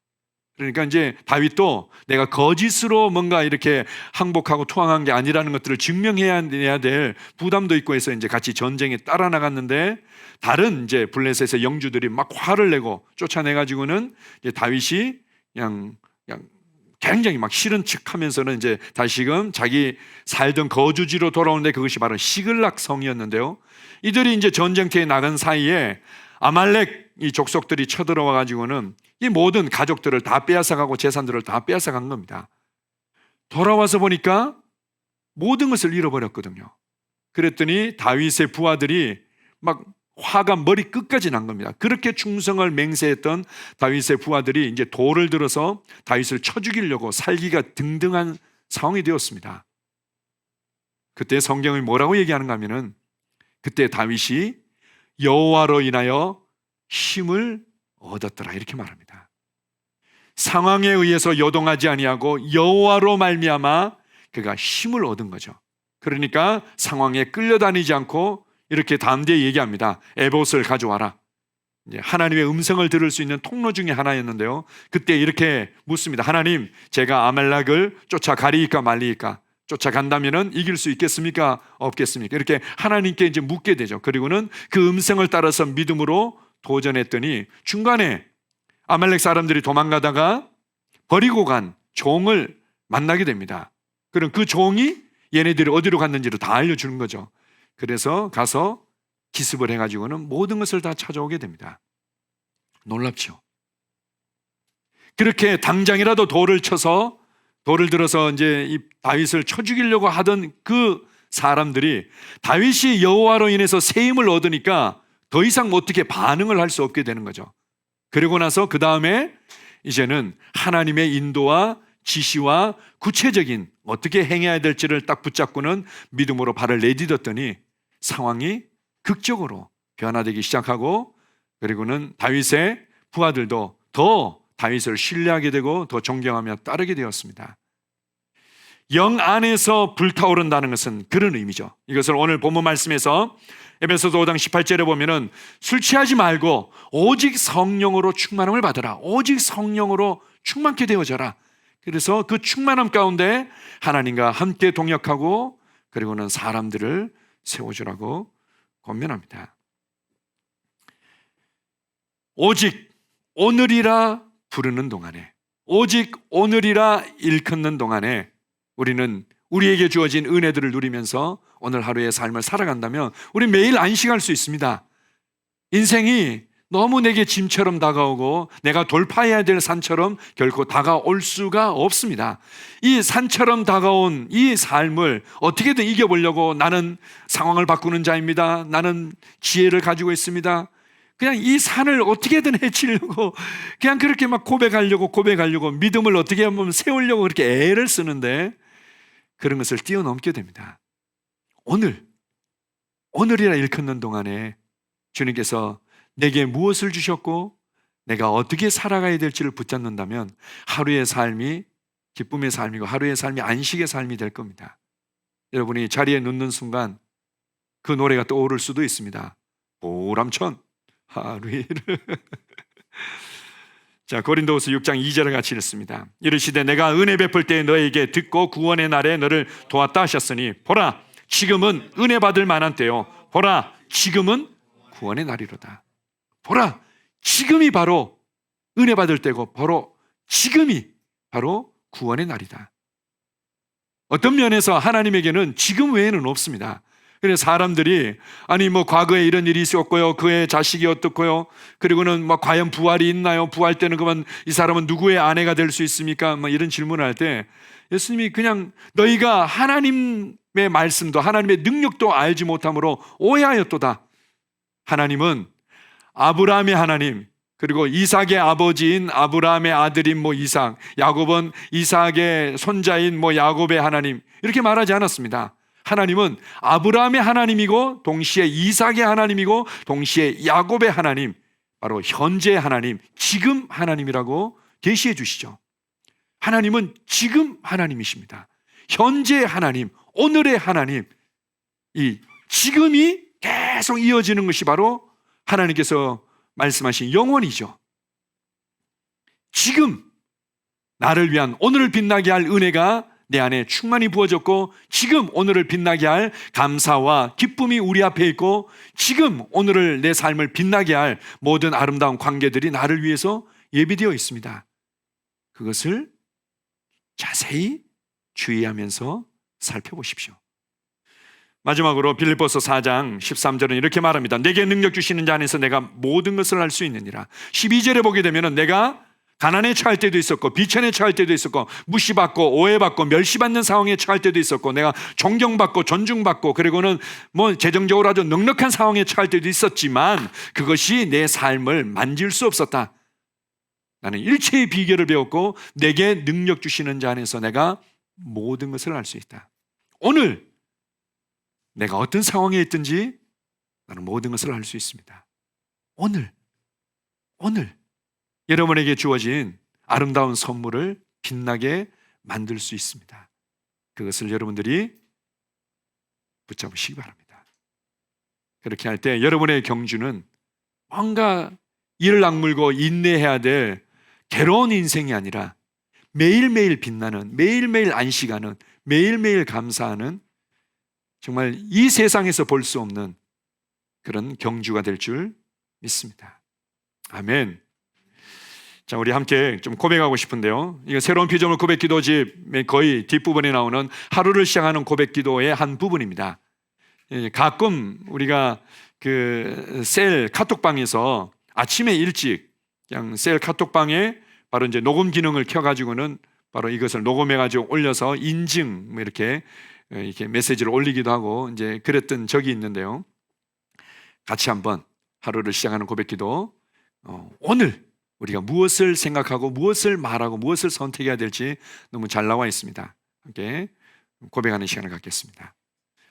그러니까 이제 다윗도 내가 거짓으로 뭔가 이렇게 항복하고 투항한 게 아니라는 것들을 증명해야 될 부담도 있고 해서 이제 같이 전쟁에 따라 나갔는데, 다른 이제 블레셋의 영주들이 막 화를 내고 쫓아내가지고는 이제 다윗이 그냥 굉장히 막 싫은 척하면서는 이제 다시금 자기 살던 거주지로 돌아오는데, 그것이 바로 시글락 성이었는데요. 이들이 이제 전쟁터에 나간 사이에 아말렉 이 족속들이 쳐들어와 가지고는 이 모든 가족들을 다 빼앗아가고 재산들을 다 빼앗아간 겁니다. 돌아와서 보니까 모든 것을 잃어버렸거든요. 그랬더니 다윗의 부하들이 막 화가 머리 끝까지 난 겁니다. 그렇게 충성을 맹세했던 다윗의 부하들이 이제 돌을 들어서 다윗을 쳐 죽이려고 살기가 등등한 상황이 되었습니다. 그때 성경이 뭐라고 얘기하는가 하면은, 그때 다윗이 여호와로 인하여 힘을 얻었더라, 이렇게 말합니다. 상황에 의해서 요동하지 아니하고 여호와로 말미암아 그가 힘을 얻은 거죠. 그러니까 상황에 끌려다니지 않고 이렇게 담대히 얘기합니다. 에봇을 가져와라. 이제 하나님의 음성을 들을 수 있는 통로 중에 하나였는데요. 그때 이렇게 묻습니다. 하나님, 제가 아말렉을 쫓아가리이까 말리이까? 쫓아간다면은 이길 수 있겠습니까? 없겠습니까? 이렇게 하나님께 이제 묻게 되죠. 그리고는 그 음성을 따라서 믿음으로 도전했더니 중간에 아말렉 사람들이 도망가다가 버리고 간 종을 만나게 됩니다. 그럼 그 종이 얘네들이 어디로 갔는지를 다 알려주는 거죠. 그래서 가서 기습을 해가지고는 모든 것을 다 찾아오게 됩니다. 놀랍죠. 그렇게 당장이라도 돌을 들어서 이제 이 다윗을 쳐 죽이려고 하던 그 사람들이 다윗이 여호와로 인해서 새 힘을 얻으니까 더 이상 어떻게 반응을 할 수 없게 되는 거죠. 그리고 나서 그 다음에 이제는 하나님의 인도와 지시와 구체적인 어떻게 행해야 될지를 딱 붙잡고는 믿음으로 발을 내딛었더니 상황이 극적으로 변화되기 시작하고, 그리고는 다윗의 부하들도 더 다윗을 신뢰하게 되고 더 존경하며 따르게 되었습니다. 영 안에서 불타오른다는 것은 그런 의미죠. 이것을 오늘 본문 말씀에서 에베소서 5장 18절에 보면은 술 취하지 말고 오직 성령으로 충만함을 받으라. 오직 성령으로 충만케 되어져라. 그래서 그 충만함 가운데 하나님과 함께 동역하고 그리고는 사람들을 세워주라고 권면합니다. 오직 오늘이라 부르는 동안에, 오직 오늘이라 일컫는 동안에 우리는 우리에게 주어진 은혜들을 누리면서 오늘 하루의 삶을 살아간다면 우리 매일 안식할 수 있습니다. 인생이 너무 내게 짐처럼 다가오고 내가 돌파해야 될 산처럼 결코 다가올 수가 없습니다. 이 산처럼 다가온 이 삶을 어떻게든 이겨보려고 나는 상황을 바꾸는 자입니다. 나는 지혜를 가지고 있습니다. 그냥 이 산을 어떻게든 해치려고 그냥 그렇게 막 고백하려고 믿음을 어떻게 하면 세우려고 그렇게 애를 쓰는데 그런 것을 뛰어넘게 됩니다. 오늘이라 일컫는 동안에 주님께서 내게 무엇을 주셨고 내가 어떻게 살아가야 될지를 붙잡는다면 하루의 삶이 기쁨의 삶이고 하루의 삶이 안식의 삶이 될 겁니다. 여러분이 자리에 눕는 순간 그 노래가 떠오를 수도 있습니다. 보람천 하루이를 자, 고린도후서 6장 2절을 같이 읽습니다. 이르시되 내가 은혜 베풀 때에 너에게 듣고 구원의 날에 너를 도왔다 하셨으니 보라 지금은 은혜 받을 만한 때요 보라 지금은 구원의 날이로다. 보라 지금이 바로 은혜 받을 때고 바로 지금이 바로 구원의 날이다. 어떤 면에서 하나님에게는 지금 외에는 없습니다. 그래서 사람들이 아니 뭐 과거에 이런 일이 있었고요, 그의 자식이 어떻고요, 그리고는 뭐 과연 부활이 있나요? 부활 때는 그러면 이 사람은 누구의 아내가 될 수 있습니까? 뭐 이런 질문을 할 때 예수님이 그냥 너희가 하나님의 말씀도 하나님의 능력도 알지 못함으로 오해하였도다. 하나님은 아브라함의 하나님, 그리고 이삭의 아버지인 아브라함의 아들인 뭐 이삭, 야곱은 이삭의 손자인 뭐 야곱의 하나님, 이렇게 말하지 않았습니다. 하나님은 아브라함의 하나님이고 동시에 이삭의 하나님이고 동시에 야곱의 하나님, 바로 현재의 하나님, 지금 하나님이라고 계시해 주시죠. 하나님은 지금 하나님이십니다. 현재의 하나님, 오늘의 하나님, 이 지금이 계속 이어지는 것이 바로 하나님께서 말씀하신 영원이죠. 지금 나를 위한 오늘을 빛나게 할 은혜가 내 안에 충만히 부어졌고, 지금 오늘을 빛나게 할 감사와 기쁨이 우리 앞에 있고, 지금 오늘을 내 삶을 빛나게 할 모든 아름다운 관계들이 나를 위해서 예비되어 있습니다. 그것을 자세히 주의하면서 살펴보십시오. 마지막으로 빌립보서 4장 13절은 이렇게 말합니다. 내게 능력 주시는 자 안에서 내가 모든 것을 할 수 있느니라. 12절에 보게 되면 내가 가난에 처할 때도 있었고, 비천에 처할 때도 있었고, 무시받고 오해받고 멸시받는 상황에 처할 때도 있었고, 내가 존경받고 존중받고, 그리고는 재정적으로 아주 넉넉한 상황에 처할 때도 있었지만 그것이 내 삶을 만질 수 없었다. 나는 일체의 비결을 배웠고, 내게 능력 주시는 자 안에서 내가 모든 것을 할 수 있다. 오늘 내가 어떤 상황에 있든지 나는 모든 것을 할 수 있습니다. 오늘 여러분에게 주어진 아름다운 선물을 빛나게 만들 수 있습니다. 그것을 여러분들이 붙잡으시기 바랍니다. 그렇게 할 때 여러분의 경주는 뭔가 이를 악물고 인내해야 될 괴로운 인생이 아니라 매일매일 빛나는, 매일매일 안식하는, 매일매일 감사하는, 정말 이 세상에서 볼 수 없는 그런 경주가 될 줄 믿습니다. 아멘. 자, 우리 함께 좀 고백하고 싶은데요. 이거 새로운 피조물 고백 기도집의 거의 뒷부분에 나오는 하루를 시작하는 고백 기도의 한 부분입니다. 가끔 우리가 그 셀 카톡방에서 아침에 일찍 그냥 셀 카톡방에 바로 이제 녹음 기능을 켜가지고는 바로 이것을 녹음해가지고 올려서 인증 이렇게 메시지를 올리기도 하고 이제 그랬던 적이 있는데요. 같이 한번 하루를 시작하는 고백 기도, 오늘 우리가 무엇을 생각하고 무엇을 말하고 무엇을 선택해야 될지 너무 잘 나와 있습니다. 함께 고백하는 시간을 갖겠습니다.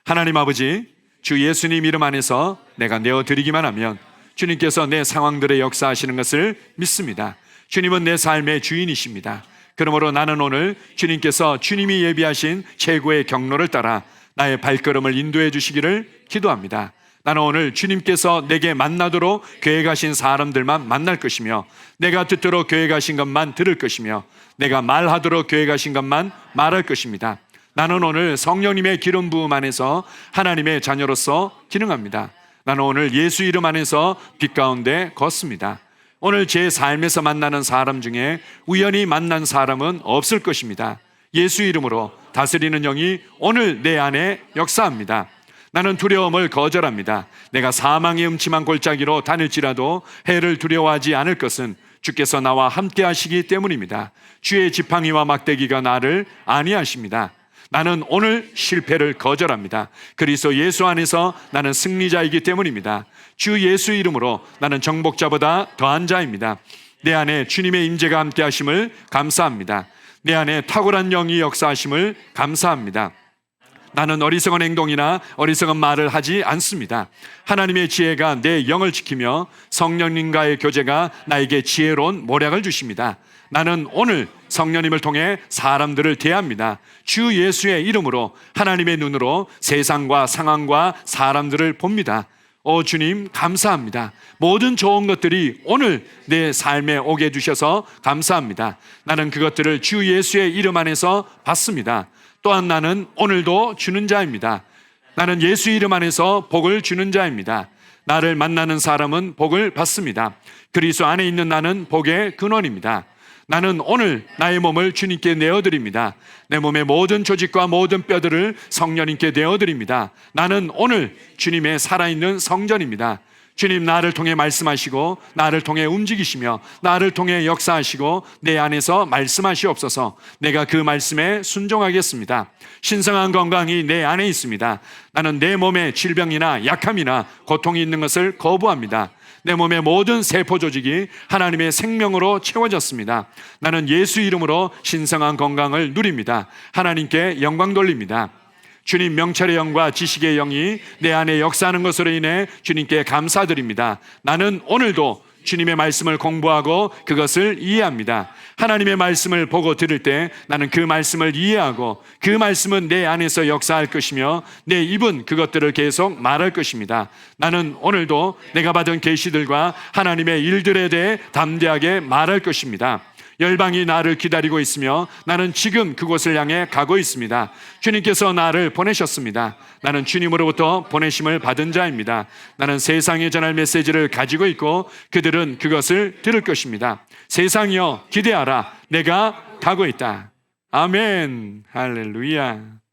하나님 아버지, 주 예수님 이름 안에서 내가 내어드리기만 하면 주님께서 내 상황들의 역사하시는 것을 믿습니다. 주님은 내 삶의 주인이십니다. 그러므로 나는 오늘 주님께서 주님이 예비하신 최고의 경로를 따라 나의 발걸음을 인도해 주시기를 기도합니다. 나는 오늘 주님께서 내게 만나도록 계획하신 사람들만 만날 것이며, 내가 듣도록 계획하신 것만 들을 것이며, 내가 말하도록 계획하신 것만 말할 것입니다. 나는 오늘 성령님의 기름 부음 안에서 하나님의 자녀로서 기능합니다. 나는 오늘 예수 이름 안에서 빛 가운데 걷습니다. 오늘 제 삶에서 만나는 사람 중에 우연히 만난 사람은 없을 것입니다. 예수 이름으로 다스리는 영이 오늘 내 안에 역사합니다. 나는 두려움을 거절합니다. 내가 사망의 음침한 골짜기로 다닐지라도 해를 두려워하지 않을 것은 주께서 나와 함께 하시기 때문입니다. 주의 지팡이와 막대기가 나를 안위하십니다. 나는 오늘 실패를 거절합니다. 그리스도 예수 안에서 나는 승리자이기 때문입니다. 주 예수 이름으로 나는 정복자보다 더한 자입니다. 내 안에 주님의 임재가 함께 하심을 감사합니다. 내 안에 탁월한 영이 역사하심을 감사합니다. 나는 어리석은 행동이나 어리석은 말을 하지 않습니다. 하나님의 지혜가 내 영을 지키며 성령님과의 교제가 나에게 지혜로운 모략을 주십니다. 나는 오늘 성령님을 통해 사람들을 대합니다. 주 예수의 이름으로 하나님의 눈으로 세상과 상황과 사람들을 봅니다. 오 주님 감사합니다. 모든 좋은 것들이 오늘 내 삶에 오게 해주셔서 감사합니다. 나는 그것들을 주 예수의 이름 안에서 받습니다. 또한 나는 오늘도 주는 자입니다. 나는 예수 이름 안에서 복을 주는 자입니다. 나를 만나는 사람은 복을 받습니다. 그리스도 안에 있는 나는 복의 근원입니다. 나는 오늘 나의 몸을 주님께 내어드립니다. 내 몸의 모든 조직과 모든 뼈들을 성령님께 내어드립니다. 나는 오늘 주님의 살아있는 성전입니다. 주님 나를 통해 말씀하시고 나를 통해 움직이시며 나를 통해 역사하시고 내 안에서 말씀하시옵소서. 내가 그 말씀에 순종하겠습니다. 신성한 건강이 내 안에 있습니다. 나는 내 몸에 질병이나 약함이나 고통이 있는 것을 거부합니다. 내 몸의 모든 세포 조직이 하나님의 생명으로 채워졌습니다. 나는 예수 이름으로 신성한 건강을 누립니다. 하나님께 영광 돌립니다. 주님 명철의 영과 지식의 영이 내 안에 역사하는 것으로 인해 주님께 감사드립니다. 나는 오늘도 주님의 말씀을 공부하고 그것을 이해합니다. 하나님의 말씀을 보고 들을 때 나는 그 말씀을 이해하고 그 말씀은 내 안에서 역사할 것이며 내 입은 그것들을 계속 말할 것입니다. 나는 오늘도 내가 받은 계시들과 하나님의 일들에 대해 담대하게 말할 것입니다. 열방이 나를 기다리고 있으며 나는 지금 그곳을 향해 가고 있습니다. 주님께서 나를 보내셨습니다. 나는 주님으로부터 보내심을 받은 자입니다. 나는 세상에 전할 메시지를 가지고 있고 그들은 그것을 들을 것입니다. 세상이여 기대하라. 내가 가고 있다. 아멘. 할렐루야.